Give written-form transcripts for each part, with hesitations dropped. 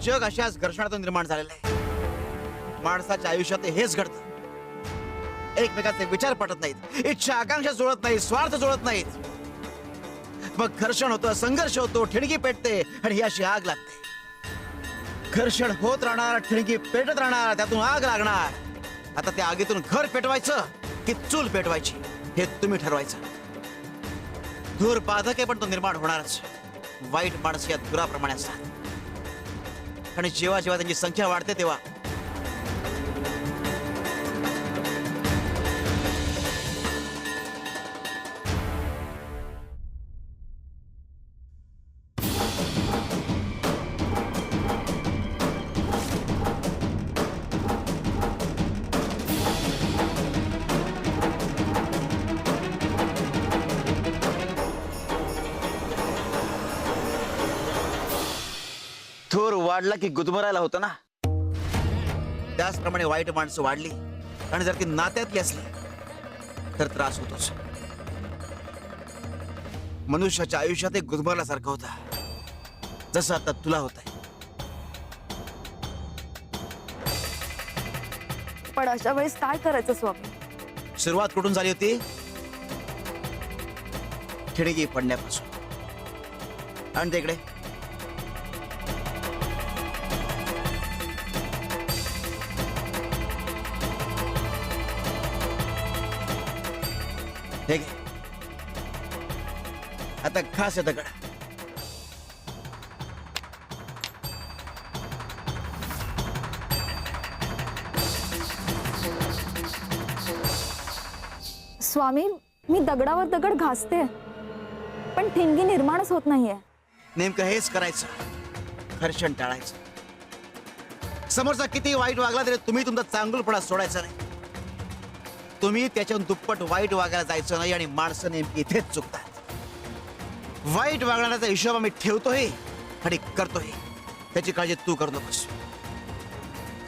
जग अशाच घर्षणातून निर्माण झालेलं आहे. माणसाच्या आयुष्यात हेच घडतं. एकमेकाचे विचार पटत नाहीत, इच्छा आकांक्षा जुळत नाही, स्वार्थ जुळत नाहीत. मग घर्षण होतं, संघर्ष होतो, ठिणगी पेटते आणि ही अशी आग लागते. घर्षण होत राहणार, ठिणगी पेटत राहणार, त्यातून आग लागणार. आता त्या आगीतून घर पेटवायचं की चूल पेटवायची हे तुम्ही ठरवायचं. धूर बाधक आहे पण तो निर्माण होणारच. वाईट माणसं या धुराप्रमाणे असतात आणि जेव्हा जेव्हा त्यांची संख्या वाढते तेव्हा धूर वाढला की गुदमरायला होतं ना, त्याचप्रमाणे वाईट माणसं वाढली आणि जर ती नात्यातली असली तर त्रास होतोच. मनुष्याच्या आयुष्यात एक गुदमरल्यासारखं होतं, जसं आता तुला होतंय. पण अशा वेळेस काय करायचं स्वामी? सुरुवात कुठून झाली होती? खिडकी पडण्यापासून. आणि तिकडे हे घे. आता खास आहे दगड. स्वामी, मी दगडावर दगड घासते पण ठिणगी निर्माणच होत नाहीये. नेमकं हेच करायचं, घर्षण टाळायचं. समोरचा किती वाईट वागला तरी तुम्ही तुमचा चांगुलपणा सोडायचा नाही. तुम्ही त्याच्याहून दुप्पट वाईट वागायला जायचं नाही आणि माणसं नेमकी इथेच चुकतात. वाईट वागण्याचा हिशोब आम्ही ठेवतोय आणि करतोय, त्याची काळजी तू करू नकोस.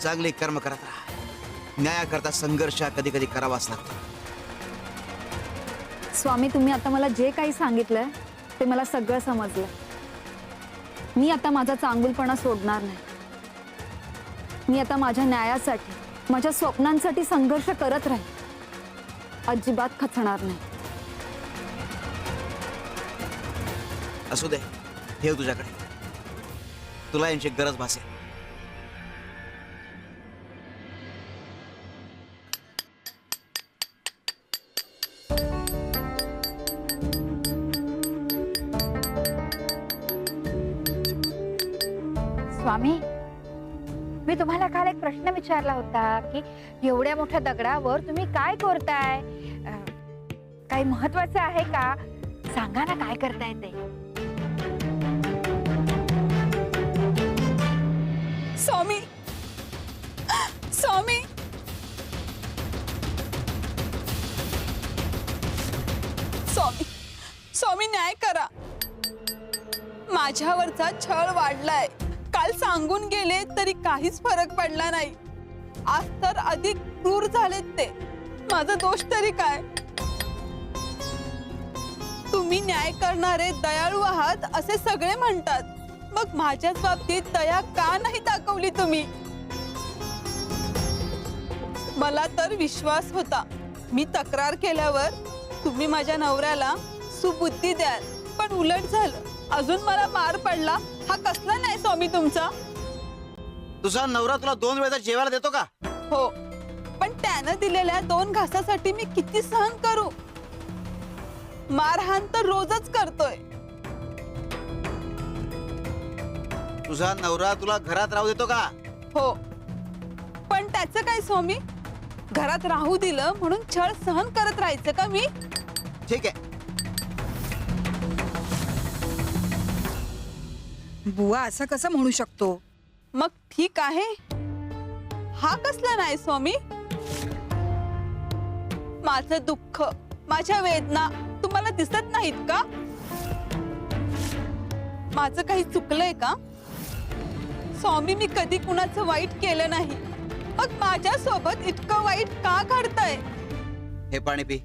चांगले कर्म करत राहा. न्यायाकरता संघर्ष कधी कधी करावाच लागतो. स्वामी, तुम्ही आता मला जे काही सांगितलंय ते मला सगळं समजलं. मी आता माझा चांगुलपणा सोडणार नाही. मी आता माझ्या न्यायासाठी, माझ्या स्वप्नांसाठी संघर्ष करत राहील. अजिबात खचणार नाही. असू दे, ठेव तुझ्याकडे. तुला यांची गरज भासेल. स्वामी, मी तुम्हाला काल एक प्रश्न विचारला होता की एवढ्या मोठ्या दगडावर तुम्ही काय करताय? काही महत्वाचं आहे का? सांगा ना, काय करताय ते. स्वामी, स्वामी, स्वामी, स्वामी, न्याय करा. माझ्यावरचा छळ वाढलाय. काल सांगून गेले तरी काहीच फरक पडला नाही. आज तर अधिक क्रूर झालेत ते. माझा दोष तरी काय? तुम्ही न्याय करणारे दयाळू आहात असे सगळे म्हणतात. मग माझ्याच बाबतीत दया का नाही दाखवली तुम्ही? मला तर विश्वास होता मी तक्रार केल्यावर तुम्ही माझ्या नवऱ्याला सुबुद्धी द्याल, पण उलट झालं. अजून मला मार पडला. हा कसला नाही स्वामी तुमचा? तुझा नवरा तुला 2 वेळा जेवायला देतो का? हो, पण त्यानं दिलेल्या 2 घासासाठी मी किती सहन करू? मारहाण तर रोजच करतोय. तुझा नवरा तुला घरात राहू देतो का? हो, पण त्याचं काय स्वामी? घरात राहू दिलं म्हणून छळ सहन करत राहायचं का मी? ठीक आहे. बुवा असं कसं म्हणू शकतो? मग ठीक आहे. हा कसला नाही स्वामी? माझं दुःख, माझ्या वेदना तुम्हाला दिसत नाहीत का? माझं काही चुकलंय का? स्वामी, मी कधी कुणाचं वाईट केलं नाही. मग माझ्या सोबत इतकं वाईट का घडतंय? हे पाणी पी.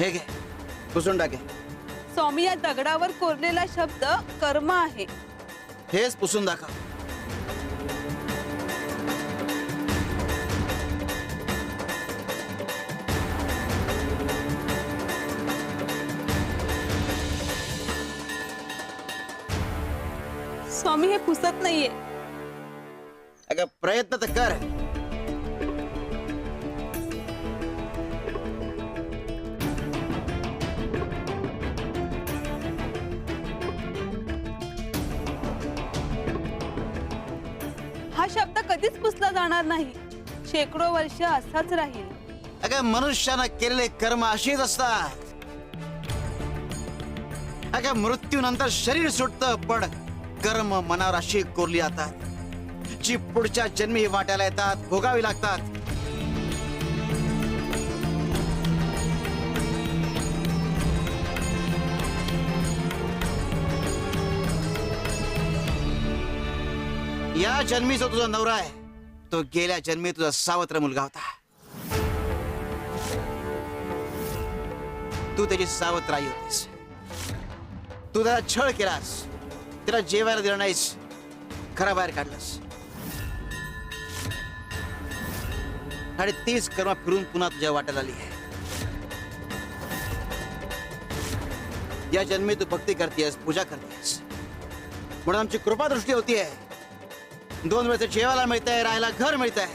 हे घे पुसून टाके. स्वामी, या दगडावर कोरलेला शब्द कर्म आहे. हेच पुसून दाखव. स्वामी, हे पुसत नाहीये. अगं प्रयत्न तर कर. हा शब्द कधीच पुसला जाणार नाही. शेकडो वर्ष असाच राहील. अगं मनुष्यानं केलेले कर्म अशीच असतात. अगं मृत्यूनंतर शरीर सुटतं, पण कर्म मनावर अशी कोरली जातात जी पुढच्या जन्मी वाट्याला येतात, भोगावी लागतात. या जन्मी जो तुझा नवरा आहे तो गेल्या जन्मी तुझा सावत्र मुलगा होता. तू त्याची सावत्र आई होतीस. तू त्याला छळ केलास, त्याला जेवायला दिलं नाहीस, घराबाहेर काढलंस आणि तीच कर्म फिरून पुन्हा तुझ्या वाट्याला आली आहे. या जन्मी तू भक्ती करतेस, पूजा करतेस, म्हणून आमची कृपा दृष्टी होतीये. 2 वेळचं जेवायला मिळतंय, राहायला घर मिळतंय.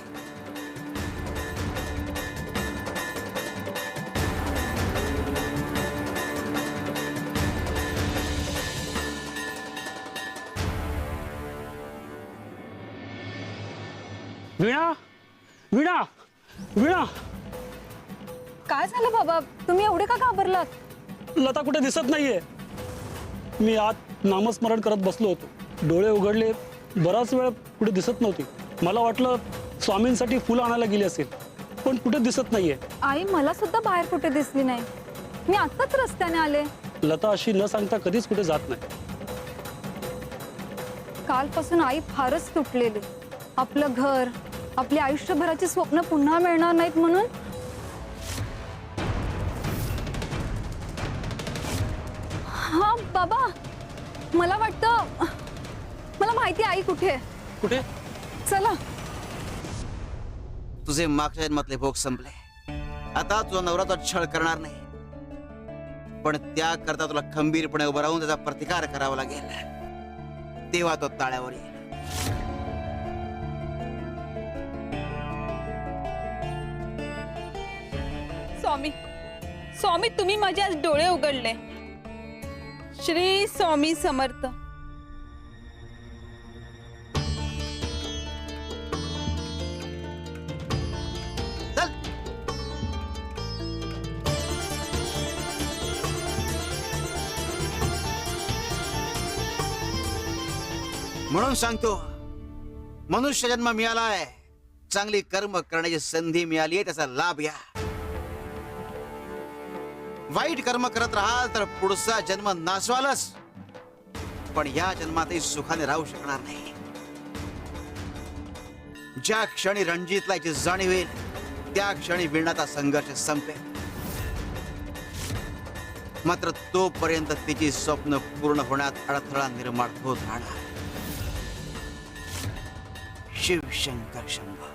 वीणा, वीणा, वीणा, काय झालं बाबा, तुम्ही एवढे का घाबरलात? लता कुठे दिसत नाहीये. मी आत नामस्मरण करत बसलो होतो. डोळे उघडले, बराच वेळ कुठे दिसत नव्हती. मला वाटलं स्वामींसाठी फुलं आणायला गेली असेल, पण कुठे दिसत नाहीये. आई, मला सुद्धा बाहेर कुठे दिसली नाही. मी आत्ताच रस्त्याने आले. लता अशी न सांगता कधीच कुठे जात नाही. कालपासून आई फारच तुटलेली. आपलं घर, आपली आयुष्यभराची स्वप्न पुन्हा मिळणार नाहीत म्हणून. हा बाबा, मला वाटतं मला माहिती आई कुठे आहे. कुठे? चला. तुझे मागच्या जन्मातले भोग संपले. आता तुझा नवरा तो छळ करणार नाही, पण त्याकरता तुला खंबीरपणे उभं राहून त्याचा प्रतिकार करावा लागेल. तेव्हा तो ताळ्यावर येईल. स्वामी, स्वामी, तुम्ही माझे आज डोळे उघडले. श्री स्वामी समर्थ. चल. म्हणून सांगतो, मनुष्य जन्म मिळालाय, चांगली कर्म करण्याची संधी मिळाली आहे, त्याचा लाभ घ्या. वाईट कर्म करत राहाल तर पुढचा जन्म नासवालच, पण या जन्मातही सुखाने राहू शकणार नाही. ज्या क्षणी रणजितला याची जाणीव येईल, त्या क्षणी वीणाचा संघर्ष संपेल. मात्र तोपर्यंत तिची स्वप्न पूर्ण होण्यात अडथळा निर्माण होत राहणार. शिवशंकर शंभो.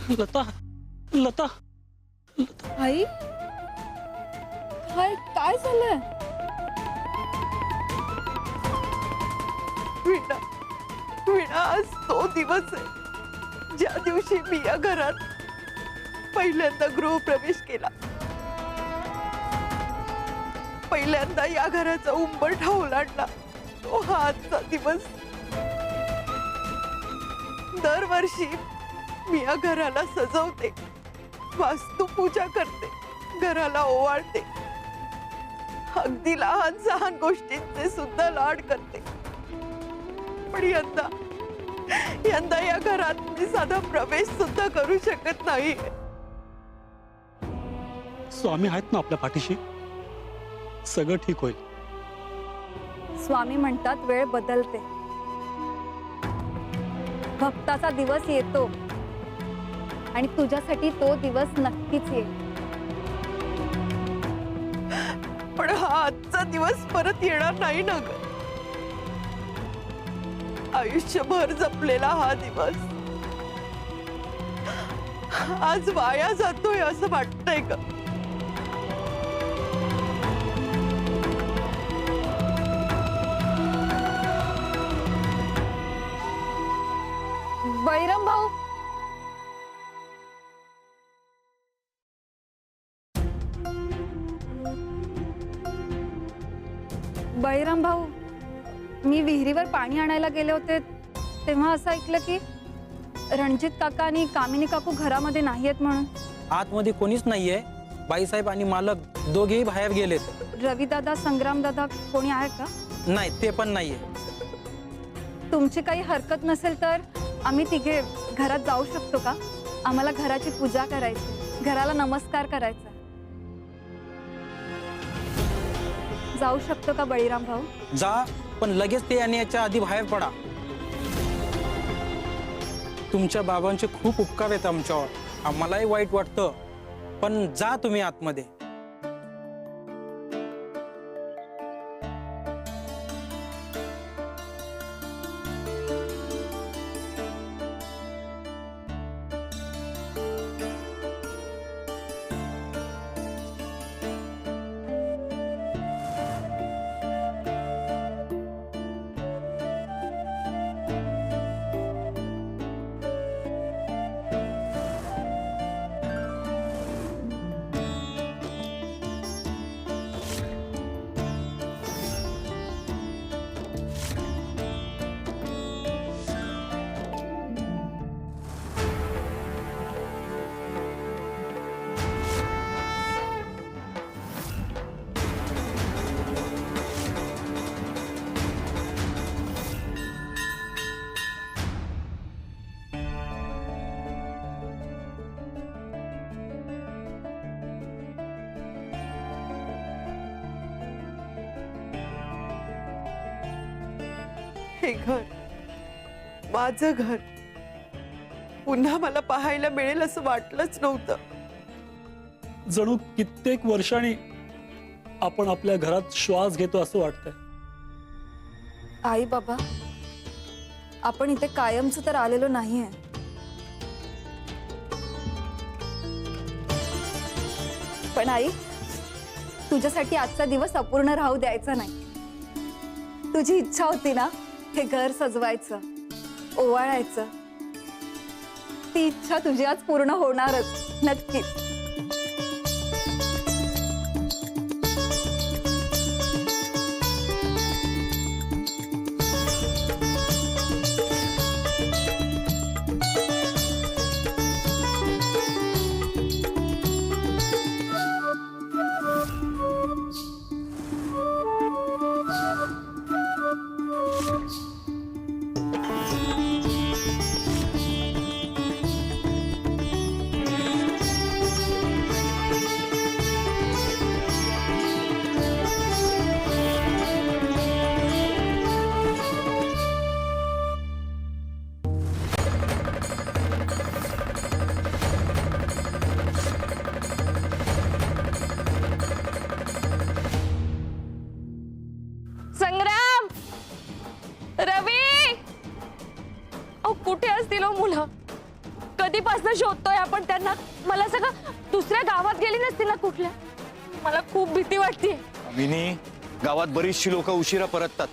लता, लता, आई, काय काय झालंय? वीणा, वीणा, आज तो दिवस आहे ज्या दिवशी मी या घरात पहिल्यांदा गृहप्रवेश केला. पहिल्यांदा या घराचा उंबरठा ओलांडला तो हा आजचा दिवस. दरवर्षी मी या घराला सजवते, वास्तुपूजा करते, घराला ओवाळते, अगदी लहान सहान गोष्टींचे सुद्धा लाड करते. पण यंदा या घरात मी साधा प्रवेश सुद्धा करू शकत नाही. स्वामी आहेत ना आपल्या पाठीशी. सगळं ठीक होईल. स्वामी म्हणतात वेळ बदलते, भक्ताचा दिवस येतो आणि तुझ्यासाठी तो दिवस नक्कीच येईल. पण हा आजचा दिवस परत येणार नाही ना ग. आयुष्यभर जपलेला हा दिवस आज वाया जातोय असं वाटतंय का? बळीराम भाऊ, बळीराम भाऊ, मी विहिरीवर पाणी आणायला गेले होते तेव्हा असं ऐकलं की रणजित काका आणि कामिनी काकू घरामध्ये नाहीयेत म्हणून. आतमध्ये कोणीच नाहीये. बाईसाहेब आणि मालक दोघेही बाहेर गेलेत. रवी दादा, संग्राम दादा कोणी आहे का? नाही, ते पण नाहीये. तुमची काही हरकत नसेल तर आम्ही तिघे घरात जाऊ शकतो का? आम्हाला घराची पूजा करायची, घराला नमस्कार करायचा. जाऊ शकतो का बळीराम भाऊ? जा, पण लगेच ते येण्याच्या आधी बाहेर पडा. तुमच्या बाबांचे खूप उपकार आहेत आमच्यावर. आम्हालाही वाईट वाटतं, पण जा तुम्ही आतमध्ये. हे घर, माझं घर पुन्हा मला पाहायला मिळेल असं वाटलंच नव्हतं. जणू कित्येक वर्षांनी आपण आपल्या घरात श्वास घेतो असं वाटतंय. आई बाबा, आपण इथे कायमच तर आलेलो नाहीये. पण आई, तुझ्यासाठी आजचा दिवस अपूर्ण राहू द्यायचा नाही. तुझी इच्छा होती ना हे घर सजवायचं, ओवाळायचं, ती इच्छा तुझी आज पूर्ण होणारच नक्कीच. संग्राम, रवी, अहो कुठे असतील हो मुलं? कधीपासून शोधतोय आपण त्यांना. मला सगळं दुसऱ्या गावात गेली नसतील ना कुठल्या? मला खूप भीती वाटते. मिनी, गावात बरीचशी लोक उशिरा परततात.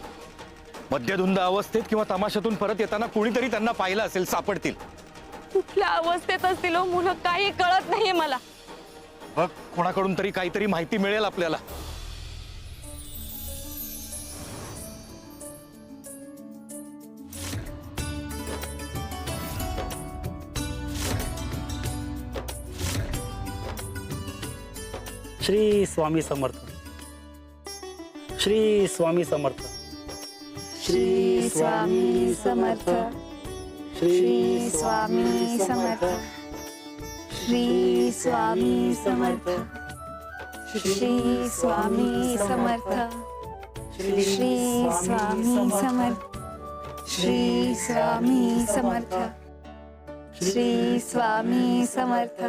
मध्यधुंद अवस्थेत किंवा तमाशातून परत येताना कोणीतरी त्यांना पाहिलं असेल, सापडतील. कुठल्या अवस्थेत असतील हो मुलं काही कळत नाहीये मला. बघ, कोणाकडून तरी काहीतरी माहिती मिळेल आपल्याला. श्री स्वामी समर्थ. श्री स्वामी समर्थ. श्री स्वामी समर्थ. श्री स्वामी समर्थ. श्री स्वामी समर्थ. श्री स्वामी समर्थ. श्री स्वामी समर्थ. श्री स्वामी समर्थ. श्री स्वामी समर्थ.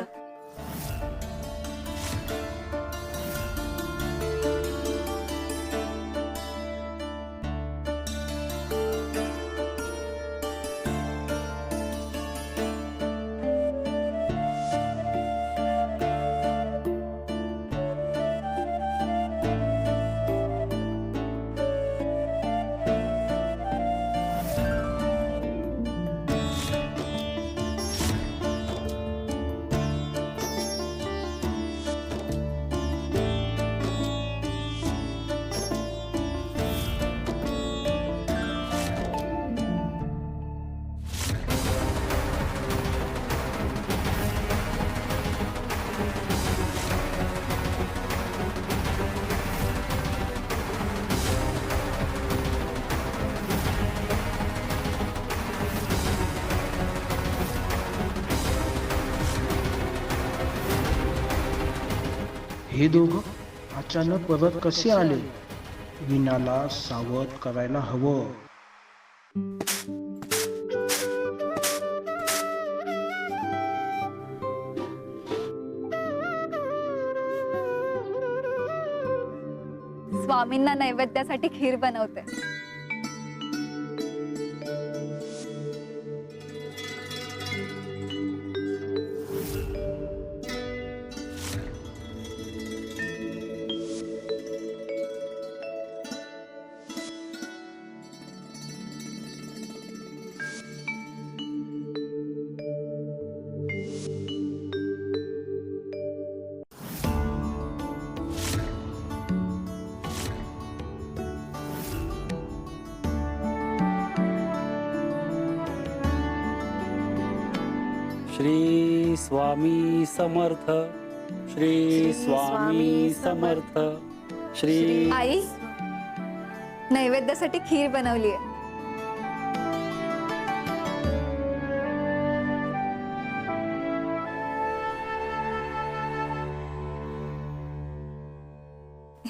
हे दोघं अचानक परत कसे आले? वीणाला सावध करायला हवं. स्वामींना नैवेद्यासाठी खीर बनवते. श्री स्वामी समर्थ. श्री स्वामी समर्थ. श्री आई नैवेद्यासाठी खीर बनवली आहे.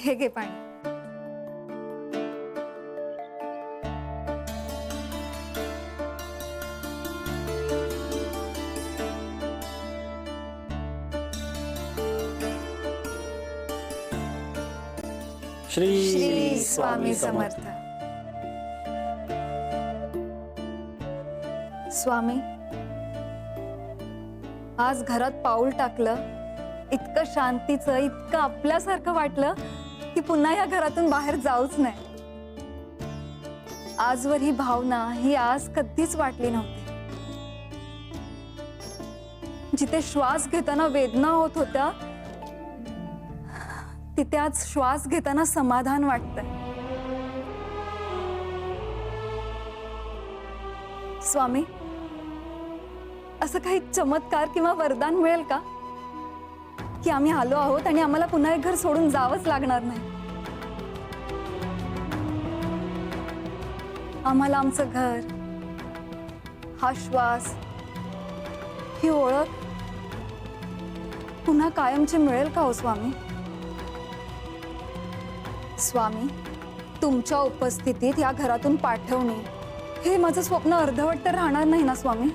हे घे पाणी. श्री स्वामी समर्थ. स्वामी आज घरात पाऊल टाकलं, इतकं शांतीचं, इतकं आपल्यासारखं वाटलं की पुन्हा या घरातून बाहेर जाऊच नाही. आजवर ही भावना ही आज कधीच वाटली नव्हती. जिथे श्वास घेताना वेदना होत होत्या तिथे आज श्वास घेताना समाधान वाटतंय. स्वामी असं काही चमत्कार किंवा वरदान मिळेल का की आम्ही आलो आहोत आणि आम्हाला पुन्हा एक घर सोडून जावंच लागणार नाही. आम्हाला आमचं घर, हा श्वास, ही ओळख पुन्हा कायमची मिळेल का हो स्वामी? स्वामी तुमच्या उपस्थितीत या घरातून पाठवणे हे माझं स्वप्न अर्धवट तर राहणार नाही ना स्वामी?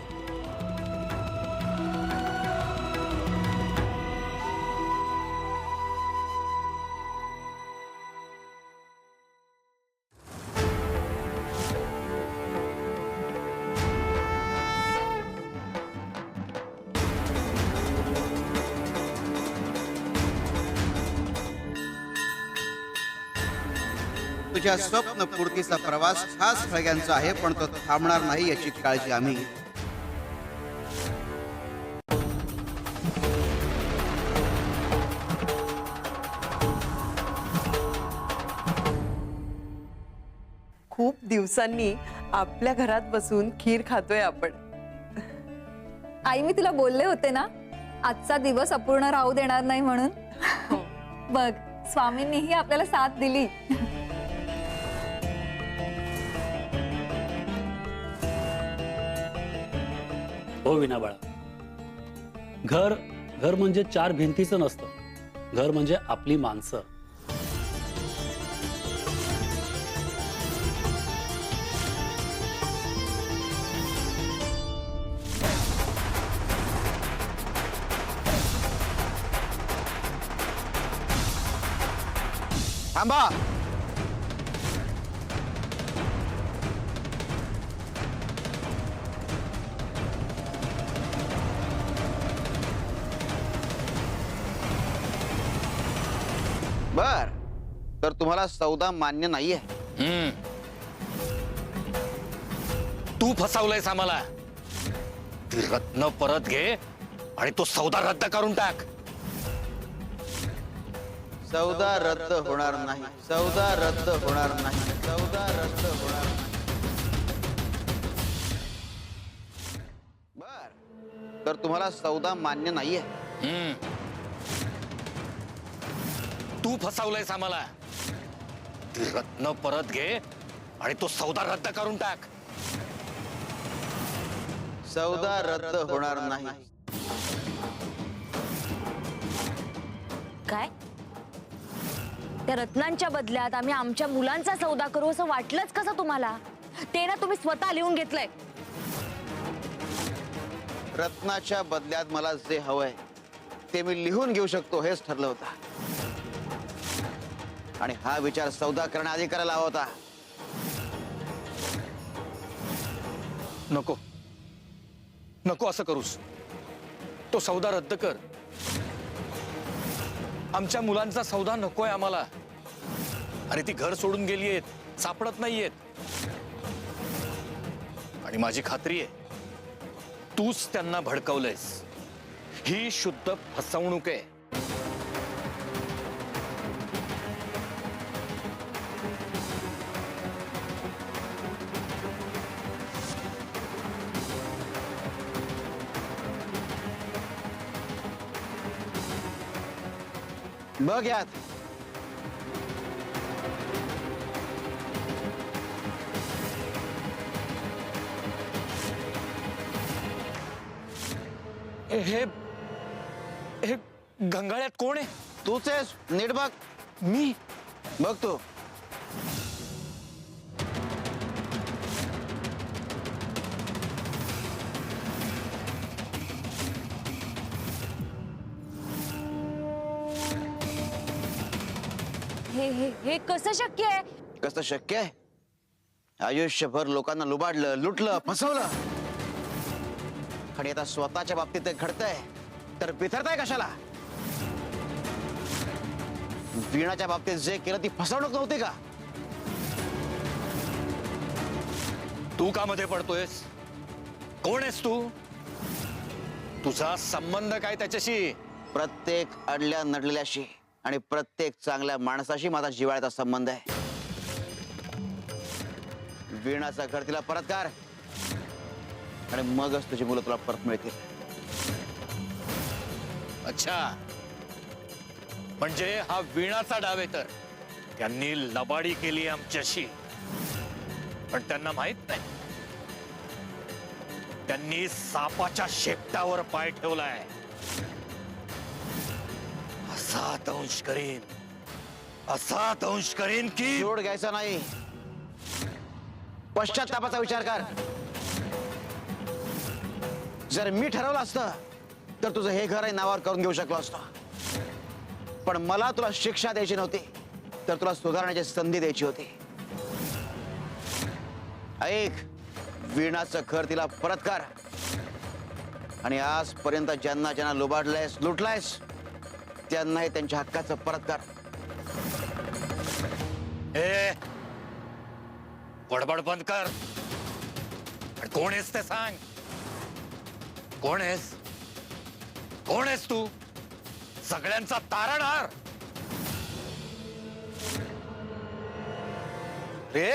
तुझ्या स्वप्न पूर्तीचा प्रवास खास खळग्यांचा आहे, पण तो थांबणार नाही याची काळजी आम्ही. खूप दिवसांनी आपल्या घरात बसून खीर खातोय आपण. आई मी तुला बोलले होते ना आजचा दिवस अपूर्ण राहू देणार नाही म्हणून. बघ स्वामींनीही आपल्याला साथ दिली. हो विना बाळा, घर घर म्हणजे चार भिंतीचं नसतं, घर म्हणजे आपली माणसं. थांबा. बर, तर तुम्हाला सौदा मान्य नाहीये. तू फसवलंयस आम्हाला. ती रत्न परत घे आणि तो सौदा रद्द करून टाक. सौदा रद्द होणार नाही. सौदा रद्द होणार नाही. सौदा रद्द होणार नाही. बर, तर तुम्हाला सौदा मान्य नाहीये. तू फसवलंयस आम्हाला. ती रत्न परत घे आणि तो सौदा रद्द करून टाक. सौदा रद्द होणार नाही. काय त्या रत्नांच्या बदल्यात आम्ही आमच्या मुलांचा सौदा करू असं वाटलंच कसं तुम्हाला? ते ना तुम्ही स्वतः लिहून घेतलंय. रत्नाच्या बदल्यात मला जे हवंय ते मी लिहून घेऊ शकतो हेच ठरलं होतं. आणि हा विचार सौदा करण्याआधी करायला हवा होता. नको नको असं करूस. तो सौदा रद्द कर. आमच्या मुलांचा सौदा नकोय आम्हाला. अरे ती घर सोडून गेलीयेत, सापडत नाहीयेत. आणि माझी खात्री आहे तूच त्यांना भडकवलंयस. ही शुद्ध फसवणूक आहे. बघ यात. हे हे गंगाळ्यात कोण आहे? तूच आहेस. नीट बघ. मी? बघ तू. हे कसं शक्य आहे? कसं शक्य आहे? आयुष्यभर लोकांना लुबाडलं, लुटलं, फसवलं आणि आता स्वतःच्या बाबतीत ते घडतंय तर बिथरताय कशाला? वीणाच्या बाबतीत जे केलं ती फसवणूक नव्हती का? तू का मध्ये पडतोयस? कोण आहेस तू? तुझा संबंध काय त्याच्याशी? प्रत्येक अडल्या नडलेल्याशी आणि प्रत्येक चांगल्या माणसाशी माझा जिव्हाळ्याचा संबंध आहे. वीणाचं घर तिला परत कर आणि मगच तुझी मुलं तुला परत मिळतील. अच्छा, म्हणजे हा वीणाचा डाव आहे. तर त्यांनी लबाडी केली आमच्याशी, पण त्यांना माहित नाही त्यांनी सापाच्या शेपटावर पाय ठेवलाय. असा दंश करीन, असा दंश करीन की जोड घ्यायचा नाही, पश्चात्तापाचा विचार कर. जर मी ठरवलं असतं तर तुझं हे घर नावावर करून घेऊ शकलो असतो. पण मला तुला शिक्षा द्यायची नव्हती, तर तुला सुधारण्याची संधी द्यायची होती. ऐक, वीणाचं घर तिला परत कर आणि आजपर्यंत ज्यांना ज्यांना लुबाडलंयस, लुटलायस, त्यांनाही त्यांच्या हक्काचं परत कर. ए, बडबड बंद कर. कोण आहेस ते सांग. कोण आहेस? कोण आहेस तू? सगळ्यांचा तारणहार. रे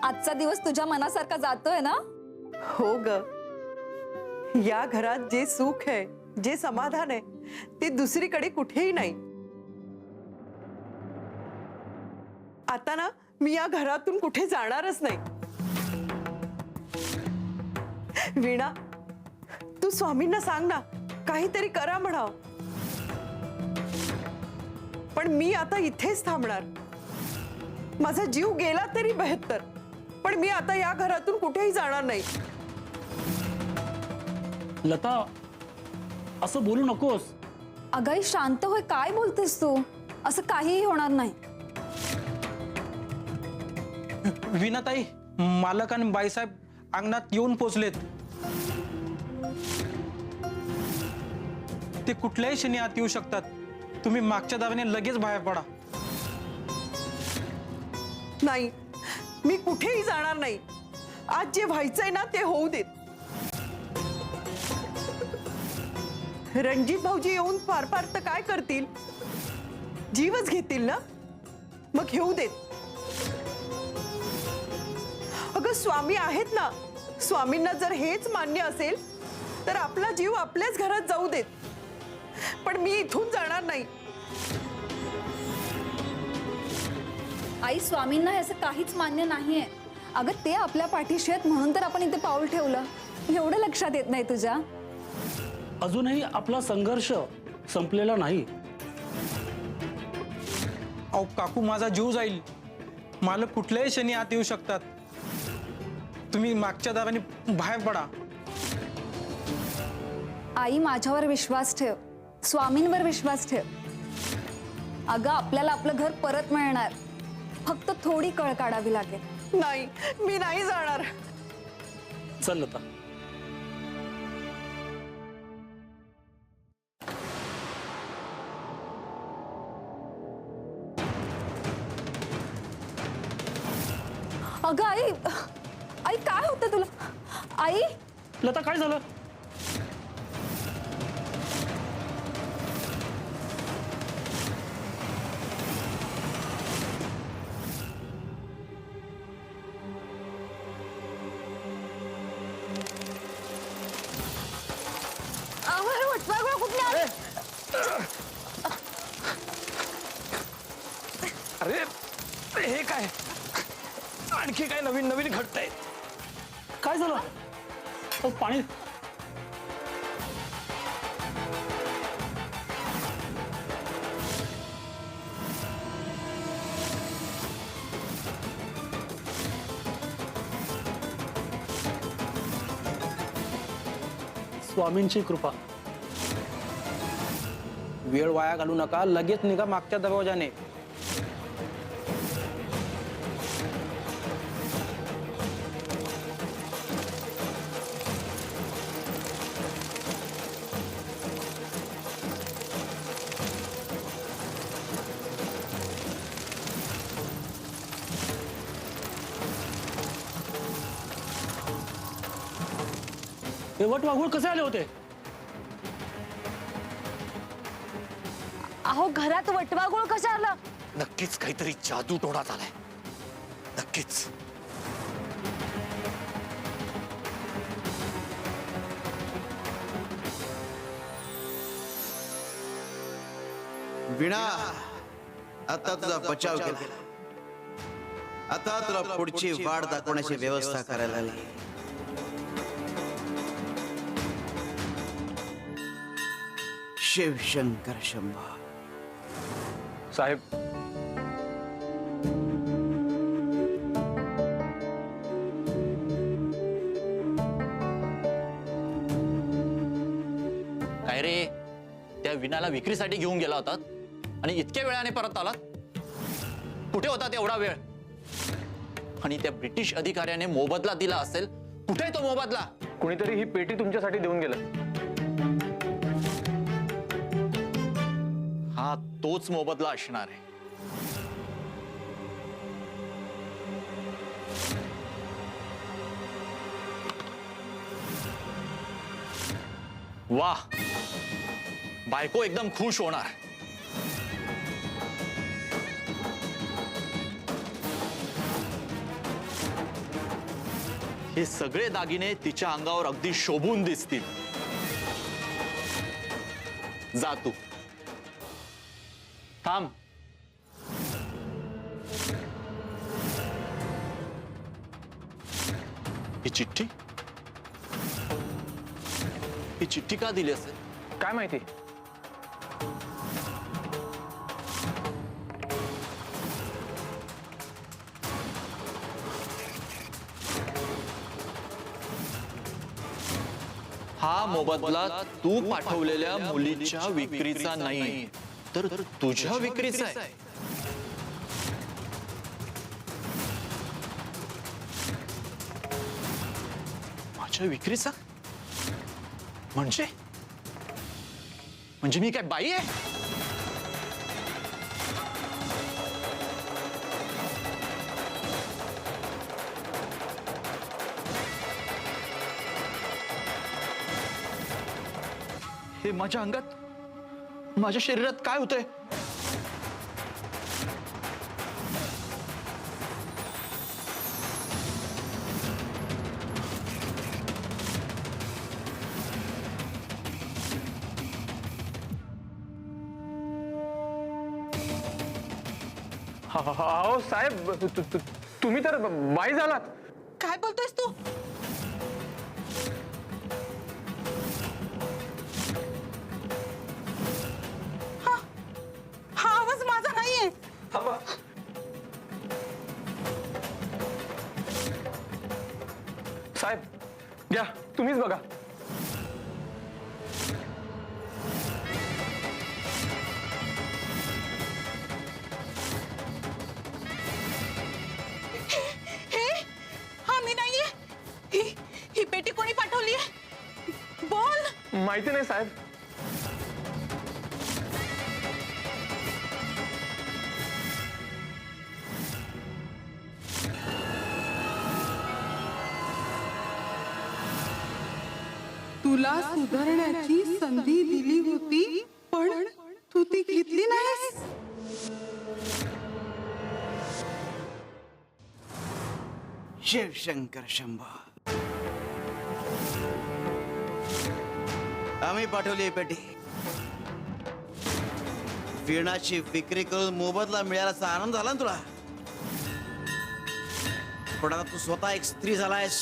आजचा दिवस तुझ्या मनासारखा जातोय ना? हो ग, या घरात जे सुख आहे, जे समाधान आहे, ते दुसरीकडे कुठेही नाही. आता ना मी या घरातून कुठे जाणारच नाही. वीणा, तू स्वामींना सांग ना, काहीतरी करा म्हणाव. पण मी आता इथेच थांबणार. माझा जीव गेला तरी बेहत्तर, पण मी आता या घरातून कुठेही जाणार नाही. लता, असं बोलू नकोस. अगं शांत होय, काय बोलतेस तू? असं काहीही होणार नाही. विनाताई, मालक आणि बाईसाहेब अंगणात येऊन पोचलेत. ते कुठल्याही क्षणी आत येऊ शकतात. तुम्ही मागच्या दाराने लगेच बाहेर पडा. नाही, मी कुठेही जाणार नाही. आज जे व्हायचंय ना ते होऊ देत. रणजित भाऊजी येऊन फार फार तर काय करतील? जीवच घेतील ना, मग घेऊ देत. अगं स्वामी आहेत ना, स्वामींना जर हेच मान्य असेल तर आपला जीव आपल्याच घरात जाऊ देत. पण मी इथून जाणार नाही. आई, स्वामींना हे असं काहीच मान्य नाहीये. अगं ते आपल्या पाठीशी आहेत म्हणून तर आपण इथे पाऊल ठेवलं. एवढं लक्षात येत नाही तुझ्या? अजूनही आपला संघर्ष संपलेला नाही. अहो काकू, माझा जीव जाईल. मालक कुठल्याही क्षणी आत येऊ शकतात. तुम्ही मागच्या दाराने बाहेर पडा. आई, माझ्यावर विश्वास ठेव, स्वामींवर विश्वास ठेव. अगं आपल्याला आपलं घर परत मिळणार, फक्त थोडी कळ काढावी लागेल. नाही, मी नाही जाणार. चल लता. अगं आई, आई काय होतं तुला? आई, लता, काय झालं? अरे हे काय? आणखी काय नवीन नवीन घडतंय? काय झालं? अहो, पाणी. स्वामींची कृपा. वेळ वाया घालू नका, लगेच निघा मागच्या दरवाजाने. हे वटवाघूळ कसे आले होते? अहो घरात वटवाघूळ कसं आलं? नक्कीच काहीतरी जादू टोणा झालाय. नक्कीच. वीणा, आता तुझा बचाव केला. आता तुला पुढची वाट दाखवण्याची व्यवस्था करायला लागली. शिवशंकर शंभो. साहेब, काय रे, त्या विनाला विक्रीसाठी घेऊन गेला होता आणि इतक्या वेळाने परत आला? कुठे होता तेवढा वेळ? आणि त्या ब्रिटिश अधिकाऱ्याने मोबदला दिला असेल, कुठे तो मोबदला? कुणीतरी ही पेटी तुमच्यासाठी देऊन गेलं. हा तोच मोबदला असणार आहे. वाह, बायको एकदम खुश होणार. हे सगळे दागिने तिच्या अंगावर अगदी शोभून दिसतील. जा तू. थांब. ही चिठ्ठी का दिली असेल? काय माहिती? हा मोबदला तू पाठवलेल्या मुलीच्या विक्रीचा नाही, तर तुझ्या विक्रीचा आहे. माझ्या विक्रीचा म्हणजे मी काय बाई आहे? हे माझ्या अंगात, माझ्या शरीरात काय होतंय? अहो साहेब, तुम्ही तर बाई झालात. काय बोलतोयस तू? हा आवाज माझा नाहीये. साहेब घ्या, तुम्हीच बघा. हा मी नाहीये. ही पेटी कोणी पाठवलीये? बोल. माहिती नाही साहेब. तुला सुधारण्याची संधी दिली होती, पण तू ती घेतली नाहीस. शिवशंकर शंभो. आम्ही पाठवली ही पेटी. वीणाची विक्री करून मोबदला मिळाल्याचा आनंद झाला ना तुला? पण आता तू स्वतः एक स्त्री झालायस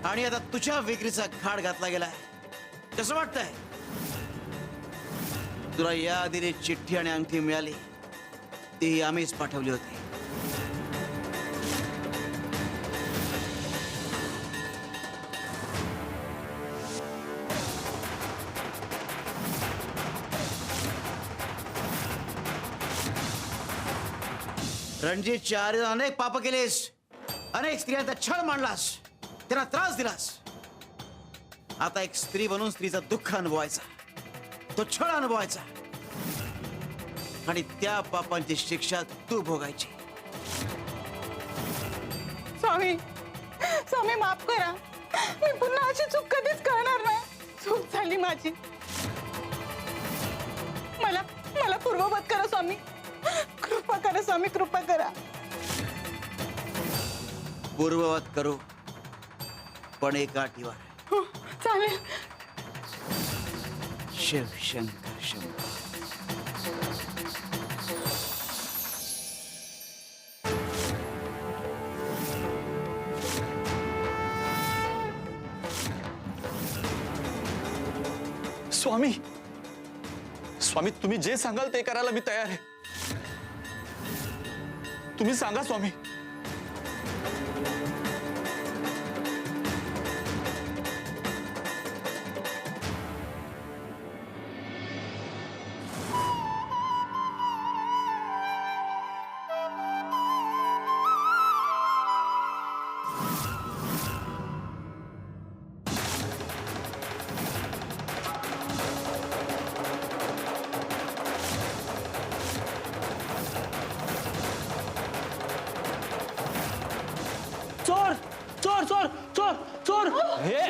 आणि आता तुझ्या विक्रीचा खाड घातला गेलाय. कसं वाटतंय तुला? या आधीने चिठ्ठी आणि अंगठी मिळाली, ती आम्हीच पाठवली होती. रणजितच्या आरीला अनेक पाप केलेस, अनेक स्त्रियांचा छळ मांडलास, त्यांना त्रास दिलास. आता एक स्त्री बनून स्त्रीचं दुःख अनुभवायचा, तो छळ अनुभवायचा आणि त्या पापांची शिक्षा तू भोगायची. स्वामी, स्वामी माफ करा. मी पुन्हा अशी चूक कधीच करणार नाही. चूक झाली माझी. मला मला पूर्ववत करा स्वामी. कृपा करा स्वामी, कृपा करा. पूर्ववत करू, पण एका अटीवर. हो, चालेल. शिवशंकर शंभो. स्वामी, स्वामी तुम्ही जे सांगाल ते करायला मी तयार आहे. तुम्ही सांगा स्वामी. चोर चोर चोर चोर चोर. हे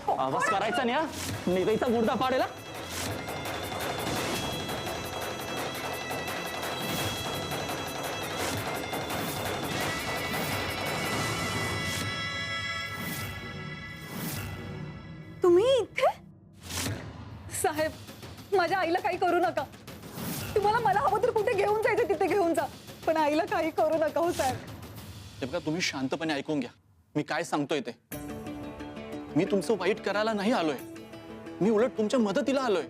आवाज करायचा नाही हा. निगईचा मुर्दा पाडेला. साहेब माझ्या आईला काही करू नका. तुम्हाला मला हवं तर कुठे घेऊन जायचं तिथे घेऊन जा, पण आईला काही करू नका हो साहेब. हे बघा, तुम्ही शांतपणे ऐकून घ्या मी काय सांगतोय ते. मी तुमचं वाईट करायला नाही आलोय, मी उलट तुमच्या मदतीला आलोय.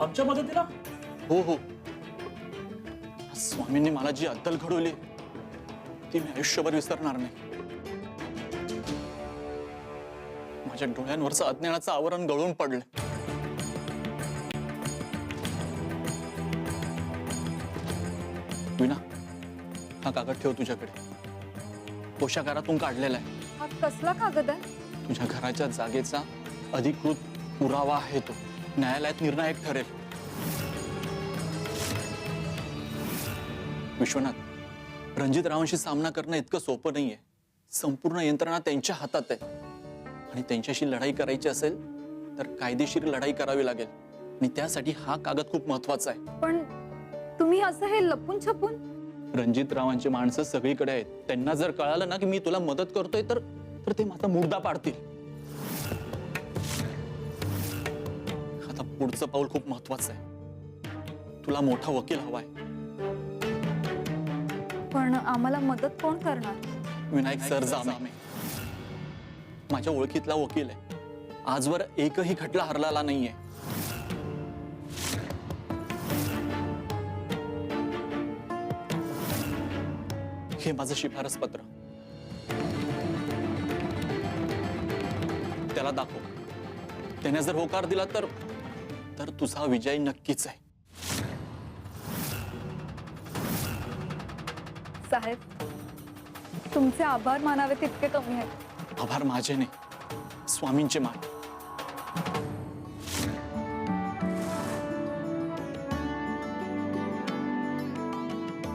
आमच्या मदतीला? हो हो, स्वामींनी मला जी अद्दल घडवली ती मी आयुष्यभर विसरणार नाही. माझ्या डोळ्यांवरचं अज्ञानाचं आवरण गळून पडलं. विना, हा कागद ठेव तुझ्याकडे. कोशागारातून काढलेला आहे. हा कसला कागद आहे? तुझ्या घराच्या जागेचा अधिकृत पुरावा आहे तो. न्यायालयात निर्णायक ठरेल. विश्वनाथ, रणजितरावांशी सामना करणं इतकं सोपं नाहीये. संपूर्ण यंत्रणा त्यांच्या हातात आहे आणि त्यांच्याशी लढाई करायची असेल तर कायदेशीर लढाई करावी लागेल आणि त्यासाठी हा कागद खूप महत्वाचा आहे. पण तुम्ही असं हे लपून छपून? रणजितरावांची माणसं सगळीकडे आहेत. त्यांना जर कळालं ना की मी तुला मदत करतोय तर ते माझा मुर्दा पाडतील. आता पुढचं पाऊल खूप महत्वाचं आहे. तुला मोठा वकील हवाय. पण आम्हाला मदत कोण करणार? विनायक सरजामे माझ्या ओळखीतला वकील आहे. आजवर एकही खटला हरलेला नाहीये. हे माझं शिफारस पत्र. त्याला दाखव. त्याने जर होकार दिला तर तुझा विजय नक्कीच आहे. साहेब, तुमचे आभार मानावे तितके कमी आहेत. आभार माझे नाही, स्वामींचे मान.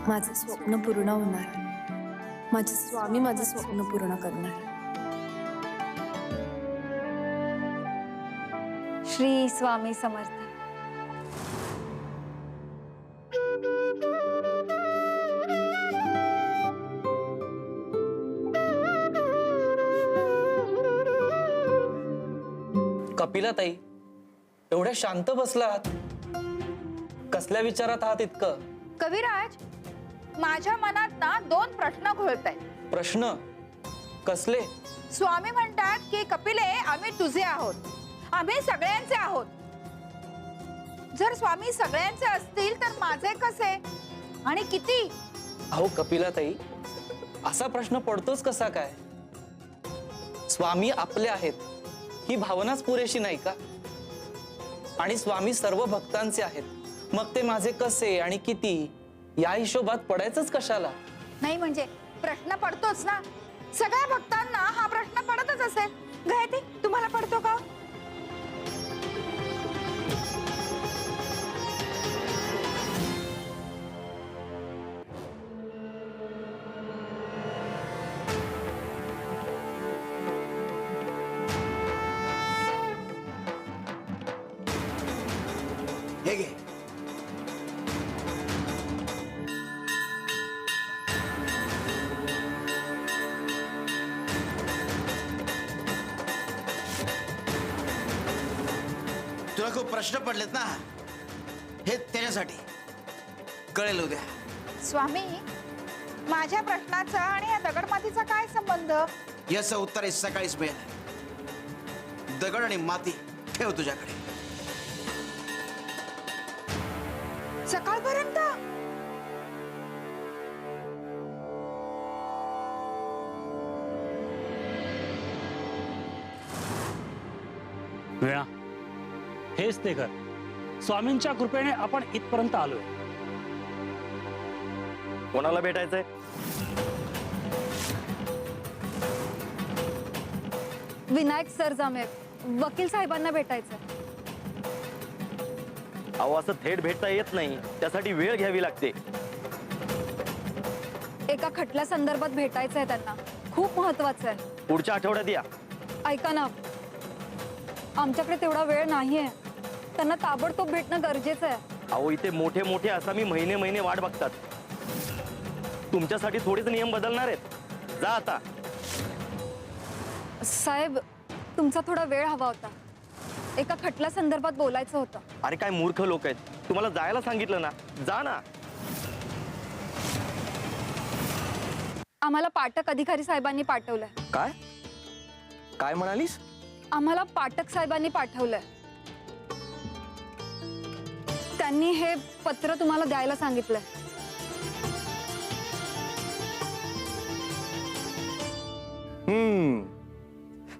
माझं स्वप्न पूर्ण होणार. माझे स्वामी माझं स्वप्न पूर्ण करणार. श्री स्वामी समर्थ. कपिलाताई, एवढ्या शांत बसलात, कसल्या विचारात आहात इतकं? कविराज, माझ्या मनात ना 2 प्रश्न घोळत आहेत. प्रश्न कसले? स्वामी म्हणतात की कपिले, आम्ही तुझे आहोत, आम्ही सगळ्यांचे आहोत. जर स्वामी सगळ्यांचे असतील तर माझे कसे आणि किती? अहो कपिलाताई, असा प्रश्न पडतोच कसा काय? स्वामी आपले आहेत ही भावनाच पुरेशी नाही का? आणि स्वामी सर्व भक्तांचे आहेत, मग ते माझे कसे आणि किती या हिशोबात पडायचंच कशाला? नाही म्हणजे प्रश्न पडतोच ना. सगळ्या भक्तांना हा प्रश्न पडतच असेल. गायत्री, तुम्हाला पडतो का? हे घे. तुला खूप प्रश्न पडलेत ना, हे त्याच्यासाठी. कळेल उद्या. स्वामी, माझ्या प्रश्नाचा आणि या दगडमातीचा काय संबंध? याचं उत्तर सकाळीच मिळेल. दगड आणि माती ठेव तुझ्याकडे. सकाळपर्यंत? वेळा, हेच ते घर. स्वामींच्या कृपेने आपण इथपर्यंत आलोय. कोणाला भेटायचंय? विनायक सरजामे, वकील साहेबांना भेटायचं. अहो, असं थेट भेटता येत नाही, त्यासाठी वेळ घ्यावी लागते. एका खटल्या संदर्भात भेटायचं आहे त्यांना. खूप महत्वाचं आहे. पुढच्या आठवड्यात या. ऐका ना, आमच्याकडे तेवढा वेळ नाहीये. त्यांना ताबडतोब भेटणं गरजेचं आहे. अहो, इथे मोठे मोठे आसामी महिने महिने वाट बघतात. तुमच्यासाठी थोडेच नियम बदलणार आहेत. जा आता. साहेब, तुमचा थोडा वेळ हवा होता. एका खटला संदर्भात बोलायचं होतं. अरे काय मूर्ख लोक आहेत, तुम्हाला जायला सांगितलं ना, जा ना. आम्हाला पाटक अधिकारी साहेबांनी पाठवलंय. काय काय म्हणालीस? आम्हाला पाटक साहेबांनी पाठवलंय. त्यांनी हे पत्र तुम्हाला द्यायला सांगितलंय.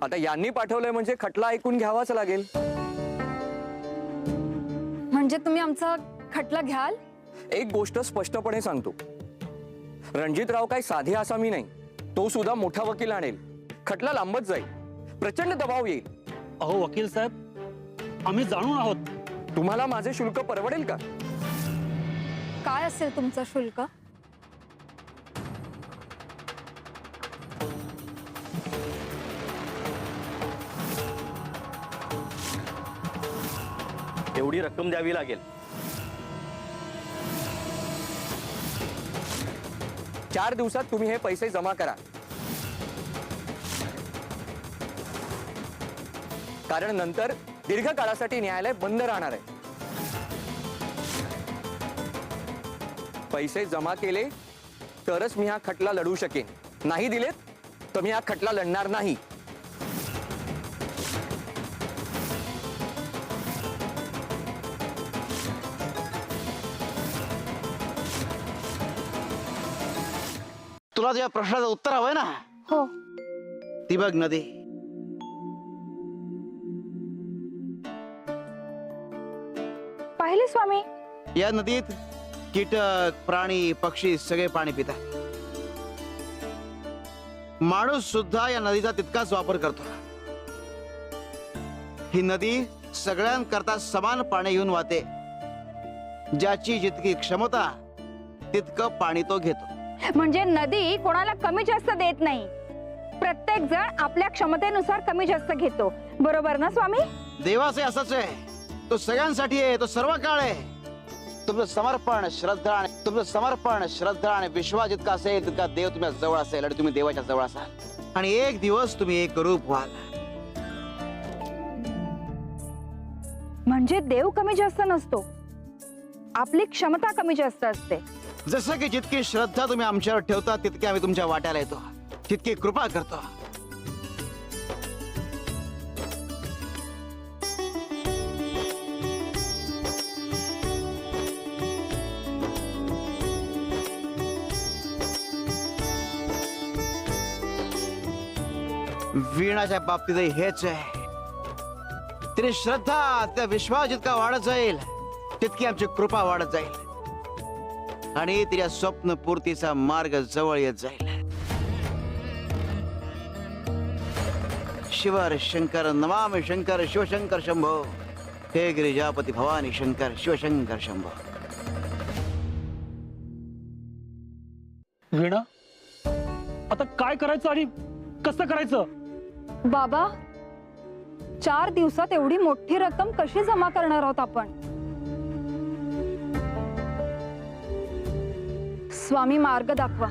आता यांनी पाठवलंय म्हणजे खटला ऐकून घ्यावाच लागेल. म्हणजे तुम्ही आमचा खटला घ्याल? एक गोष्ट स्पष्टपणे सांगतो, रणजितराव काही साधे आसामी नाही, तो सुद्धा मोठा वकील आणेल. खटला लांबत जाईल, प्रचंड दबाव येईल. अहो वकील साहेब, आम्ही जाणून आहोत. तुम्हाला माझे शुल्क परवडेल का? काय असेल तुमचं शुल्क? एवढी रक्कम द्यावी लागेल. 4 दिवसात तुम्ही हे पैसे जमा करा, कारण नंतर दीर्घकाळासाठी न्यायालय बंद राहणार आहे. पैसे जमा केले तरच मी हा खटला लढू शकेन, नाही दिलेत तर मी हा खटला लढणार नाही. तुला तुझ्या प्रश्नाचं उत्तर हवंय ना? हो. ती बघ नदी. पाहिले स्वामी? या नदीत कीटक, प्राणी, पक्षी सगळे पाणी पितात. माणूस सुद्धा या नदीचा तितकाच वापर करतो. ही नदी सगळ्यांकरता समान पाणी घेऊन वाहते. ज्याची जितकी क्षमता तितकं पाणी तो घेतो. म्हणजे नदी कोणाला कमी जास्त देत नाही, प्रत्येक जण आपल्या क्षमतेनुसार कमी जास्त घेतो. बरोबर ना स्वामी? देवाचे असंच आहे, तो सगळ्यांसाठी आहे, तो सर्व काळ आहे. तुमचं समर्पण, श्रद्धा आणि विश्वास जितका असेल तितका देव तुमच्या जवळ असेल आणि तुम्ही देवाच्या जवळ असाल. आणि एक दिवस तुम्ही एक रूप व्हाल. म्हणजे देव कमी जास्त नसतो, आपली क्षमता कमी जास्त असते. जसं की जितकी श्रद्धा तुम्ही आमच्यावर ठेवता तितकी आम्ही तुमच्या वाट्याला येतो, तितकी कृपा करतो. वीणाच्या बाबतीतही हेच आहे. तिने श्रद्धा, त्या विश्वास जितका वाढत जाईल तितकी आमची कृपा वाढत जाईल आणि तिच्या स्वप्न पूर्तीचा मार्ग जवळ येत जाईल. शिवर शंकर नमामि शंकर शिवशंकर शंभो, हे गिरिजापती भवानी शंकर शिवशंकर शंभो. वीणा, आता काय करायचं आणि कसं करायचं? बाबा, 4 दिवसात एवढी मोठी रक्कम कशी जमा करणार आहोत आपण? स्वामी मार्ग दाखवा.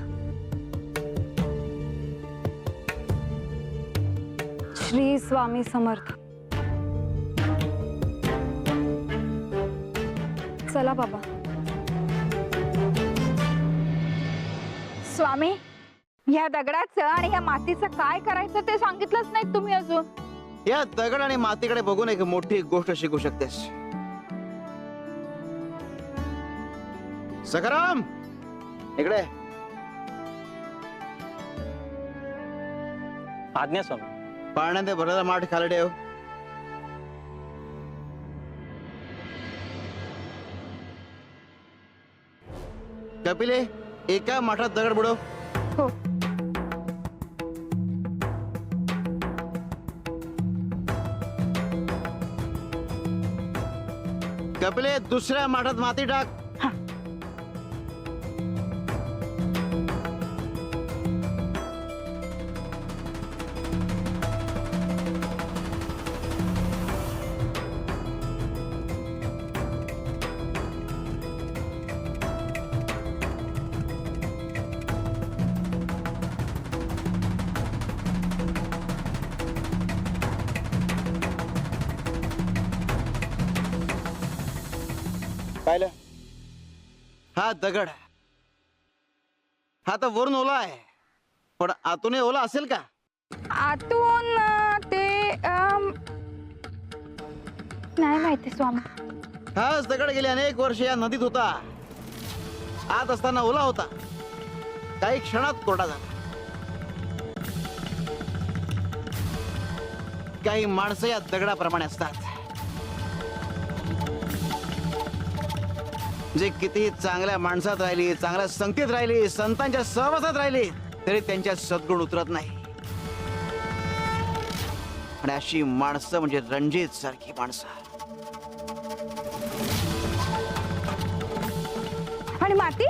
श्री स्वामी समर्थ. चला बाबा. स्वामी, ह्या दगडाचं आणि ह्या मातीचं काय करायचं ते सांगितलंच नाही तुम्ही अजून. या दगड आणि मातीकडे बघून एक मोठी गोष्ट शिकू शकतेस. सखाराम, इकडे. आज्ञा स्वामी. पाण्याने भरलेला माठ खाली ठेव. कपिले, एका माठात दगड बुडव. हो. कपिले, दुसऱ्या माठात माती टाक. पाहिलं, हा दगड हा तर वरून ओला आहे, पण आतून ओला असेल का? आतून नाही माहिती स्वामी. हाच दगड गेले अनेक वर्ष या नदीत होता, आत असताना ओला होता, काही क्षणात कोरडा झाला. काही माणसं या दगडाप्रमाणे असतात, जे कितीही चांगल्या माणसात राहिली, चांगल्या संगतीत राहिली, संतांच्या सहवासात राहिली, तरी त्यांच्या सद्गुण उतरत नाही. आणि अशी माणसं म्हणजे रणजित सारखी माणसं. आणि माती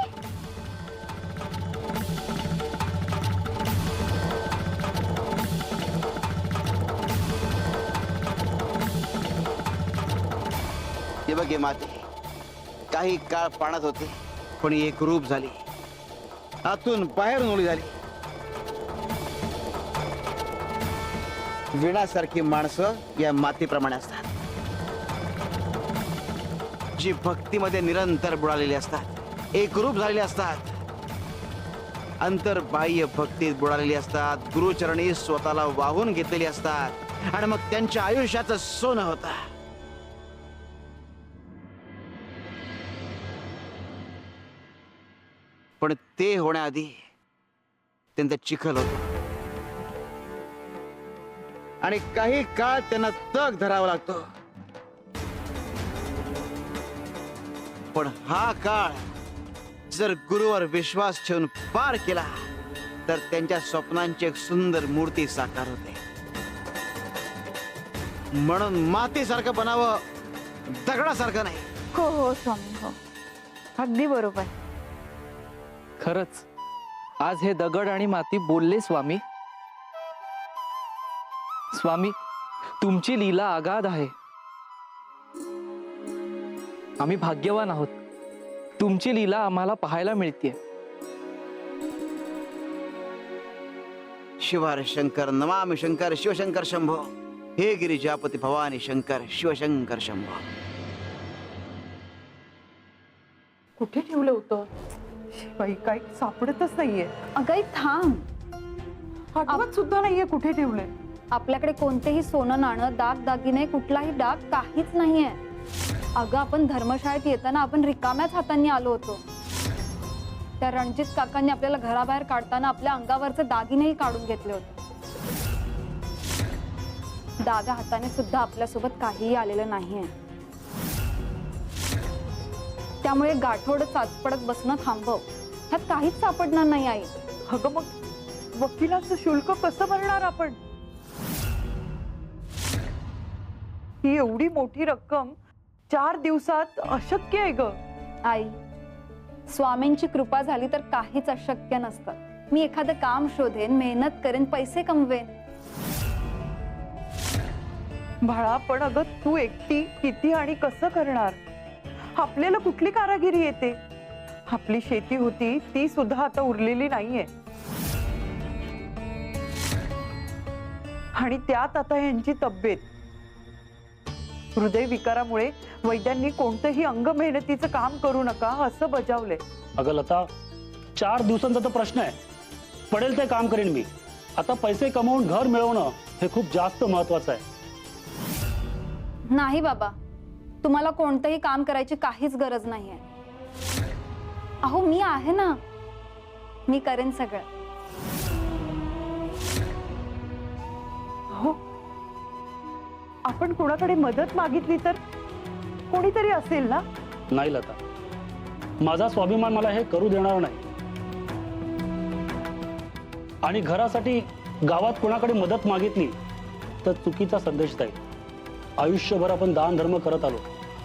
हे बघ, हे माती काही काळ पाण्यात होती, पण एक रूप झाली, आतून बाहेरून ओली झाली. विणासारखी माणसं या मातीप्रमाणे असतात, जी भक्तीमध्ये निरंतर बुडालेली असतात, एक रूप झालेली असतात, अंतर्बाह्य भक्तीत बुडालेली असतात, गुरुचरणी स्वतःला वाहून घेतलेली असतात, आणि मग त्यांच्या आयुष्याचं सोनं होतं. पण ते होण्याआधी त्यांचं चिखल होत, आणि काही काळ त्यांना तग धरावा लागतो. पण हा काळ जर गुरुवर विश्वास ठेवून पार केला तर त्यांच्या स्वप्नांची एक सुंदर मूर्ती साकार होते. म्हणून मातीसारखं बनावं, दगडासारखं नाही. हो हो स्वामी, हो अगदी बरोबर. खरंच आज हे दगड आणि माती बोलले स्वामी. स्वामी, तुमची लीला अगाध आहे. आम्ही भाग्यवान आहोत, तुमची लीला आम्हाला पाहायला मिळते. शिवार शंकर नमामि शंकर शिवशंकर शंभो, हे गिरिजापती भवानी शंकर शिवशंकर शंभो. कुठे ठेवलं होतं? बाई काही सापडतच नाहीये. अगं थांब, आठवत सुद्धा नाहीये कुठे ठेवलंय. आपल्याकडे कोणतेही सोनं नाणं, दागदागिने, कुठलाही डाग काहीच नाहीये. अगं आपण धर्मशाळेत येताना आपण रिकाम्याच हातांनी आलो होतो. त्या रणजित काकांनी आपल्याला घराबाहेर काढताना आपल्या अंगावरचे दागिनेही काढून घेतले होते. डाव्या हाताने सुद्धा आपल्यासोबत काहीही आलेलं नाहीये. त्यामुळे गाठोड चाचपडत बसणं थांबव, ह्यात काहीच सापडणार नाही आई. अगं मग वकिलाचं शुल्क कसं भरणार आपण? ही एवढी मोठी रक्कम 4 दिवसात अशक्य आहे ग. आई, स्वामींची कृपा झाली तर काहीच अशक्य नसतं. मी एखादं काम शोधेन, मेहनत करेन, पैसे कमवेन. बाळा, पण अगं तू एकटी किती आणि कसं करणार? आपल्याला कुठली कारागिरी येते? आपली शेती होती ती सुद्धा आता उरलेली नाहीये, आणि त्यात आता यांची तब्येत. हृदय विकारामुळे वैद्यांनी कोणतंही अंग मेहनतीचं काम करू नका असं बजावलंय. अगं लता, 4 दिवसांचा तर प्रश्न आहे, पडेल ते काम करेन मी. आता पैसे कमवून घर मिळवणं हे खूप जास्त महत्वाचं आहे. नाही बाबा, तुम्हाला कोणतंही काम करायची काहीच गरज नाहीये. अहो मी आहे ना, मी करेन सगळं. हो, आपण कोणाकडे मदत मागितली तर कोणीतरी असेल ना? नाही लता, माझा स्वाभिमान मला हे करू देणार नाही. आणि घरासाठी गावात कोणाकडे मदत मागितली तर चुकीचा संदेश जाईल. आयुष्यभर आपण दान धर्म करत आलो,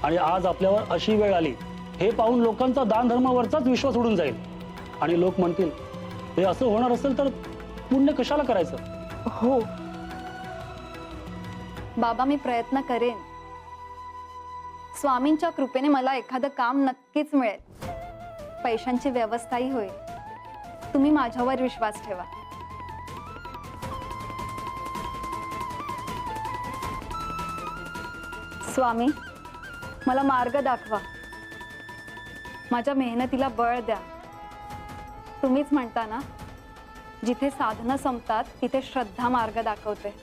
आणि आज आपल्यावर अशी वेळ आली हे पाहून लोकांचा दान धर्मावरचाच विश्वास उडून जाईल. आणि लोक म्हणतील, हे असं होणार असेल तर पुण्य कशाला करायचं? हो बाबा, मी प्रयत्न करेन. स्वामींच्या कृपेने मला एखादं काम नक्कीच मिळेल, पैशांची व्यवस्थाही होईल. तुम्ही माझ्यावर विश्वास ठेवा. स्वामी, मला मार्ग दाखवा. माझ्या मेहनतीला बळ द्या. तुम्हीच म्हणता ना, जिथे साधनं संपतात तिथे श्रद्धा मार्ग दाखवते.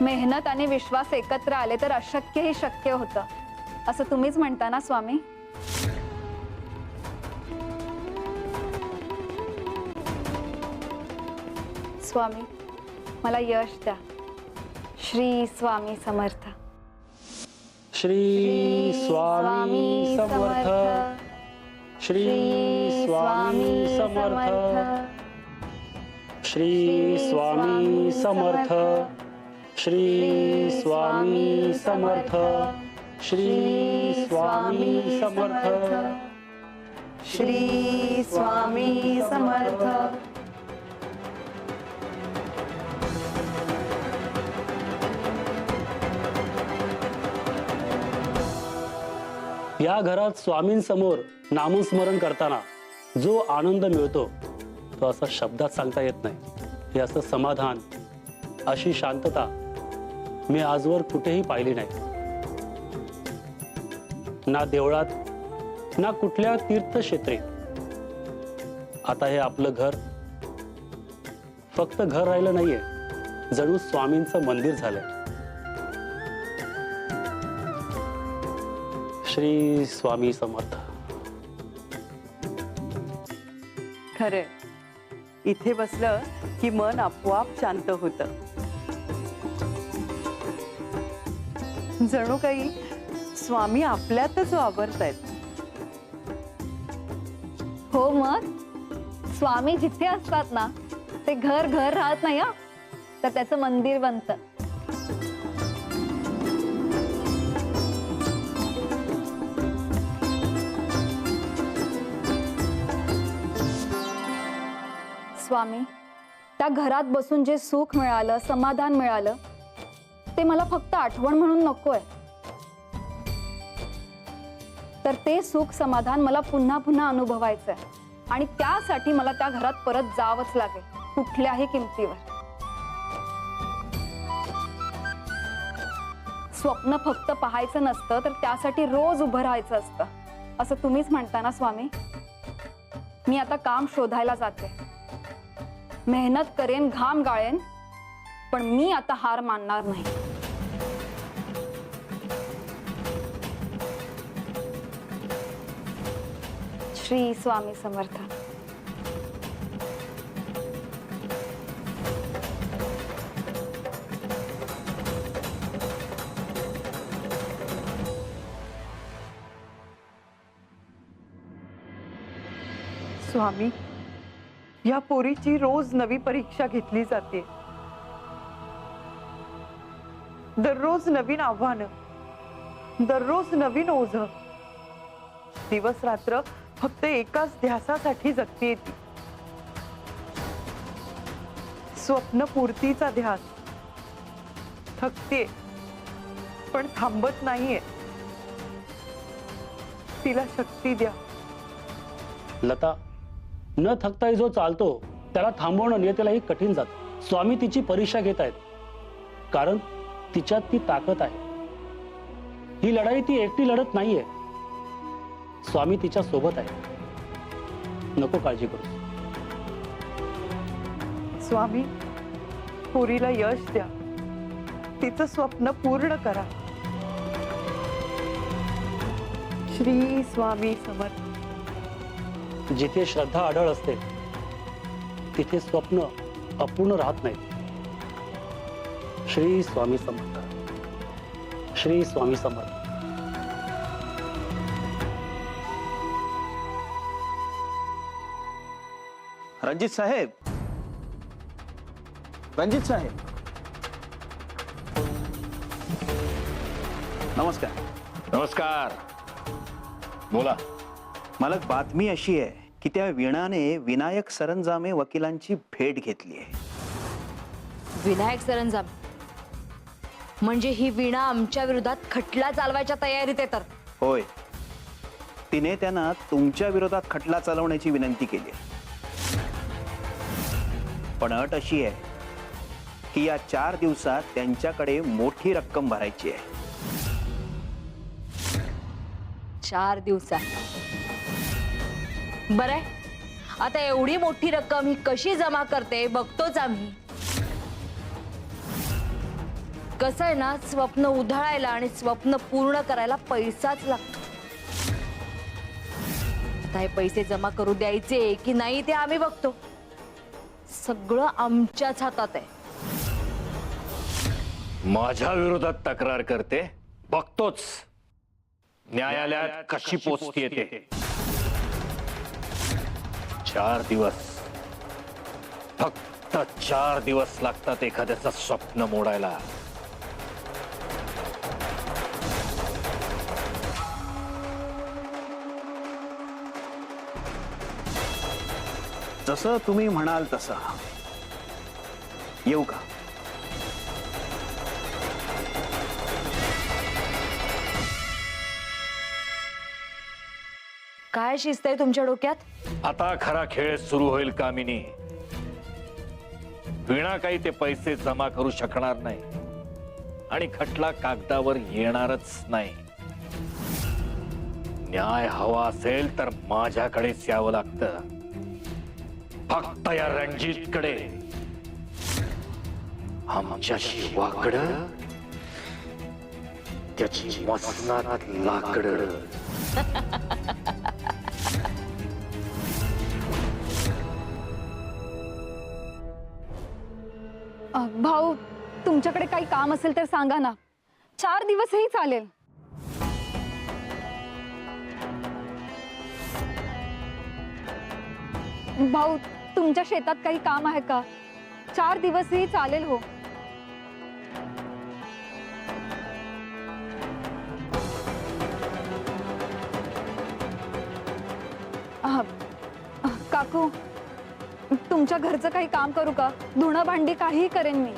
मेहनत आणि विश्वास एकत्र आले तर अशक्यही शक्य होतं, असं तुम्हीच म्हणता ना स्वामी. स्वामी, मला यश द्या. श्री स्वामी समर्थ. श्री स्वामी समर्थ. श्री स्वामी समर्थ. श्री स्वामी समर्थ. श्री स्वामी समर्थ. श्री स्वामी समर्थ. श्री स्वामी समर्थ. या घरात स्वामींसमोर नामस्मरण करताना जो आनंद मिळतो तो असा शब्दात सांगता येत नाही. हे असं समाधान, अशी शांतता मी आजवर कुठेही पाहिली नाही. ना देवळात, ना कुठल्या तीर्थक्षेत्री. आता हे आपलं घर फक्त घर राहिलं नाहीये, जणू स्वामींचं मंदिर झालंय. श्री स्वामी समर्थ. खरे, इथे बसलं की मन आपोआप शांत होतं. जणू काही स्वामी आपल्यातच वावरतायत. हो, मग स्वामी जिथे असतात ना, ते घर घर राहत नाही, तर त्याचं मंदिर बनतं. स्वामी, त्या घरात बसून जे सुख मिळालं, समाधान मिळालं, ते मला फक्त आठवण म्हणून नकोय. तर ते सुख समाधान मला पुन्हा पुन्हा अनुभवायचंय, आणि त्यासाठी मला त्या घरात परत जावंच लागेल, कुठल्याही किमतीवर. स्वप्न फक्त पाहायचं नसतं, तर त्यासाठी रोज उभं राहायचं असतं, असं तुम्हीच म्हणता ना स्वामी. मी आता काम शोधायला जाते. मेहनत करेन, घाम गाळेन, पण मी आता हार मानणार नाही. श्री स्वामी समर्थ. स्वामी, या पोरीची रोज नवी परीक्षा घेतली जाते. दररोज नवीन आव्हानं, दररोज नवीन ओझ. दिवस रात्र फक्त एकाच ध्यासासाठी जगते ती. स्वप्न पूर्तीचा ध्यास. थकते पण थांबत नाहीये. तिला शक्ती द्या. लता, न थकताही जो चालतो त्याला थांबवणं नियतीलाही कठीण जातं. स्वामी तिची परीक्षा घेत आहेत, कारण तिच्यात ती ताकद आहे. ही लढाई ती एकटी लढत नाहीये, स्वामी तिच्या सोबत आहे. नको काळजी करू. स्वामी, पोरीला यश द्या. तिचं स्वप्न पूर्ण करा. श्री स्वामी समर्थ. जिथे श्रद्धा आढळ असते तिथे स्वप्न अपूर्ण राहत नाहीत. श्री स्वामी समर्थ. श्री स्वामी समर्थ. रणजित साहेब, रणजित साहेब, नमस्कार. नमस्कार. बोला. मला बातमी अशी आहे की त्या वीणाने विनायक सरंजामे वकिलांची भेट घेतली आहे. विनायक सरंजाम म्हणजे ही वीणा आमच्या विरोधात खटला चालवायच्या तयारीत आहे. तर होय, तिने त्यांना तुमच्या विरोधात खटला चालवण्याची विनंती केली आहे. पण अट अशी आहे की या 4 दिवसात त्यांच्याकडे मोठी रक्कम भरायची आहे. 4 दिवसात. बरं, आता एवढी मोठी रक्कम ही कशी जमा करते बघतोच आम्ही. कसं आहे ना, स्वप्न उधळायला आणि स्वप्न पूर्ण करायला पैसाच लागतो. आता हे पैसे जमा करू द्यायचे की नाही ते आम्ही बघतो. सगळं आमच्याच हातात आहे. माझ्या विरोधात तक्रार करते, बघतोच न्यायालयात कशी पोचती ते. 4 दिवस, फक्त 4 दिवस लागतात एखाद्याचं स्वप्न मोडायला. जसं तुम्ही म्हणाल तसं. येऊ का? काय शिस्त आहे तुमच्या डोक्यात? आता खरा खेळ सुरू होईल कामिनी. वीणा काही ते पैसे जमा करू शकणार नाही आणि खटला कागदावर येणारच नाही. न्याय हवा असेल तर माझ्याकडेच यावं लागतं. फक्त या रणजितकडे. आमच्याशी वाकड, त्याची मसनात लाकड. भाऊ, तुमच्याकडे काही काम असेल तर सांगा ना. 4 दिवसही चालेल. भाऊ, तुमच्या शेतात काही काम आहे का? 4 दिवसही चालेल हो. काकू, तुमच्या घरचं काही काम करू का? धुणं भांडी काहीही करेन मी.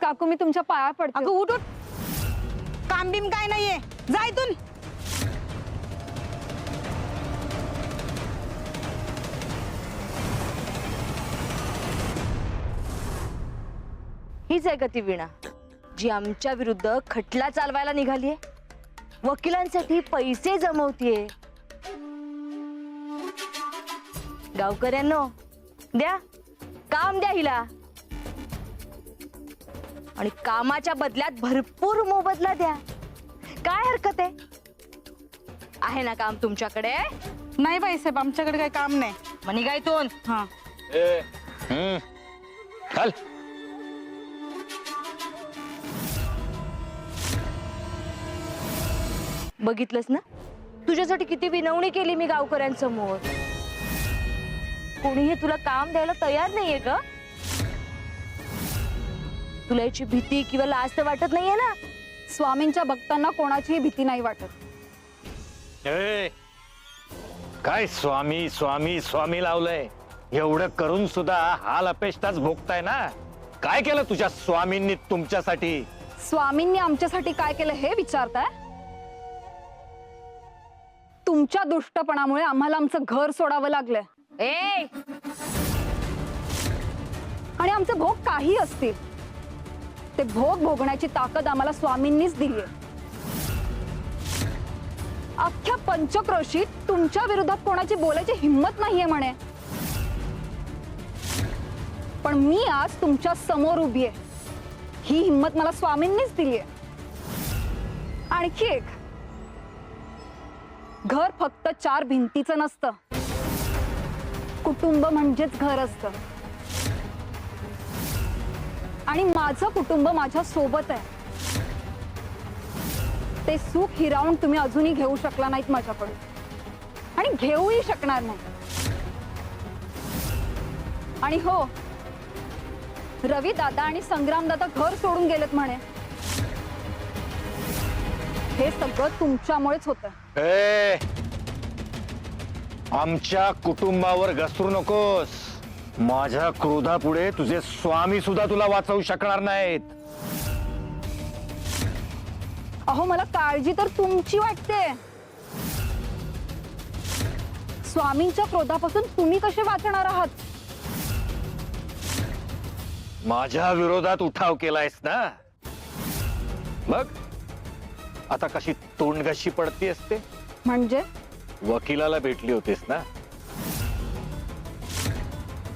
काकू, मी तुमच्या पाया पडते. अगं उठ उठ, काम बिम काय नाहीये, जा इथून. हीच आहे का ती वीणा जी आमच्या विरुद्ध खटला चालवायला निघालीये, वकिलांसाठी पैसे जमवतीये? गावकऱ्यांनो, द्या काम, द्या हिला. आणि कामाच्या बदल्यात भरपूर मोबदला द्या. काय हरकत आहे ना काम तुमच्याकडे? नाही बाईसाहेब, आमच्याकडे काही काम नाही. मग निघायतून. हा, चल. बघितलंस ना, तुझ्यासाठी किती विनवणी केली मी गावकऱ्यांसमोर. कोणीही तुला काम द्यायला तयार नाहीये का? तुला याची भीती किंवा लाज तर वाटत नाहीये ना? स्वामींच्या भक्तांना कोणाचीही भीती नाही वाटत. काय स्वामी स्वामी स्वामी लावलंय? एवढं करून सुद्धा हाल अपेष्टाच भोगताय ना. काय केलं तुझ्या स्वामींनी तुमच्यासाठी? स्वामींनी आमच्यासाठी काय केलं हे विचारताय? तुमच्या दुष्टपणामुळे आम्हाला आमचं घर सोडावं लागलंय. आणि आमचे भोग काही असतील ते भोग भोगण्याची ताकद आम्हाला स्वामींनीच दिलीये. अख्ख्या पंचक्रोशीत तुमच्या विरोधात कोणाची बोलायची हिम्मत नाहीये म्हणे. पण मी आज तुमच्या समोर उभी आहे. ही हिम्मत मला स्वामींनीच दिलीये. आणखी एक, घर फक्त 4 भिंतीचं नसतं. कुटुंब म्हणजेच घर असतं. आणि माझं कुटुंब माझ्या सोबत आहे. ते सुख हिरावून तुम्ही अजूनही घेऊ शकला नाहीत माझ्याकडून, आणि घेऊही शकणार नाही. आणि हो, रवी दादा आणि संग्राम दादा घर सोडून गेलेत म्हणे. हे सगळं तुमच्यामुळेच होतं. आमच्या कुटुंबावर घसरू नकोस. माझ्या क्रोधापुढे तुझे स्वामी सुद्धा तुला वाचवू शकणार नाहीत. अहो, मला काळजी तर तुमची वाटते. स्वामींच्या क्रोधापासून तुम्ही कसे वाचणार आहात? माझ्या विरोधात उठाव केलायस ना. बघ, आता कशी तोंडघशी पडती असते? म्हणजे वकिलाला भेटली होतीस ना,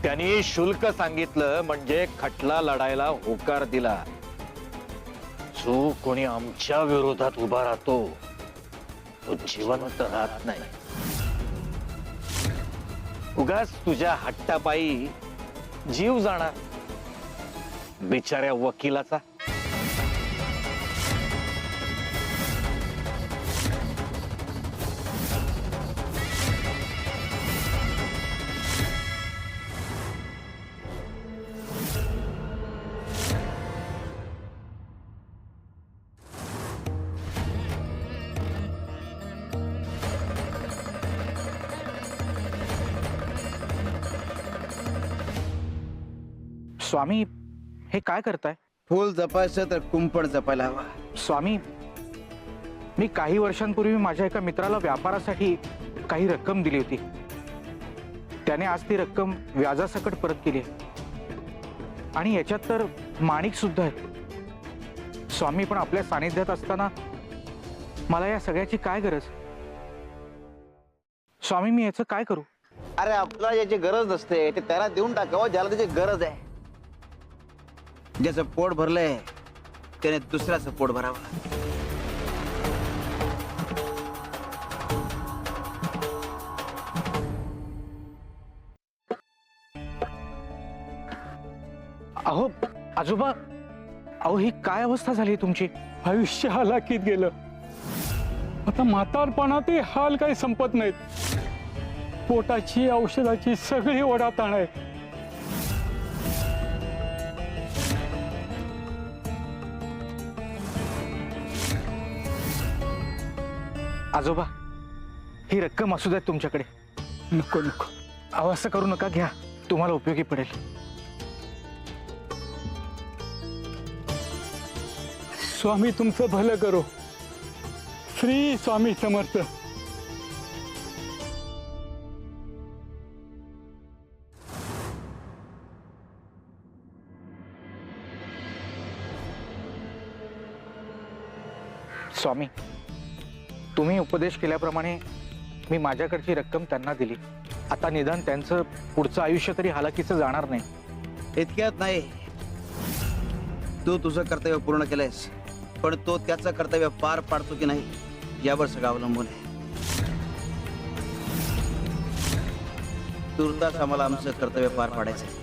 त्यांनी शुल्क सांगितलं म्हणजे खटला लढायला होकार दिला. जो कोणी आमच्या विरोधात उभा राहतो तो जिवंत राहत नाही. उगाच तुझ्या हट्टापायी जीव जाणार बिचाऱ्या वकिलाचा. स्वामी, हे काय करताय? फुल जपायचं तर कुंपण जपायला हवा. स्वामी, मी काही वर्षांपूर्वी माझ्या एका मित्राला व्यापारासाठी काही रक्कम दिली होती. त्याने आज ती रक्कम व्याजासकट परत केली आहे. आणि याच्यात तर माणिक सुद्धा आहे. स्वामी, पण आपल्या सानिध्यात असताना मला या सगळ्याची काय गरज? स्वामी, मी याचं काय करू? अरे आपल्याला याची गरज नसते ते त्याला देऊन टाकावं ज्याला त्याची गरज आहे. ज्याचं पोट भरलंय त्याने दुसऱ्याचं पोट भरावं. अहो आजोबा, अहो ही काय अवस्था झाली तुमची? आयुष्य हालाकीत गेलं. आता म्हातारपणातही हाल काही संपत नाहीत. पोटाची औषधाची सगळी ओढाताण आहे. आजोबा, ही रक्कम असू द्या तुमच्याकडे. नको नको, अहो असं करू नका, घ्या, तुम्हाला उपयोगी पडेल. स्वामी तुमचं भलं करो. श्री स्वामी समर्थ. स्वामी, तुम्ही उपदेश केल्याप्रमाणे मी माझ्याकडची रक्कम त्यांना दिली. आता निदान त्यांचं पुढचं आयुष्य तरी हालाकीचं जाणार नाही. इतक्यात नाही, तू तुझं कर्तव्य पूर्ण केलंयस, पण तो त्याचं कर्तव्य पार पाडतो की नाही यावर सगळं अवलंबून आहे. तुर्तास आम्हाला आमचं कर्तव्य पार पाडायचं.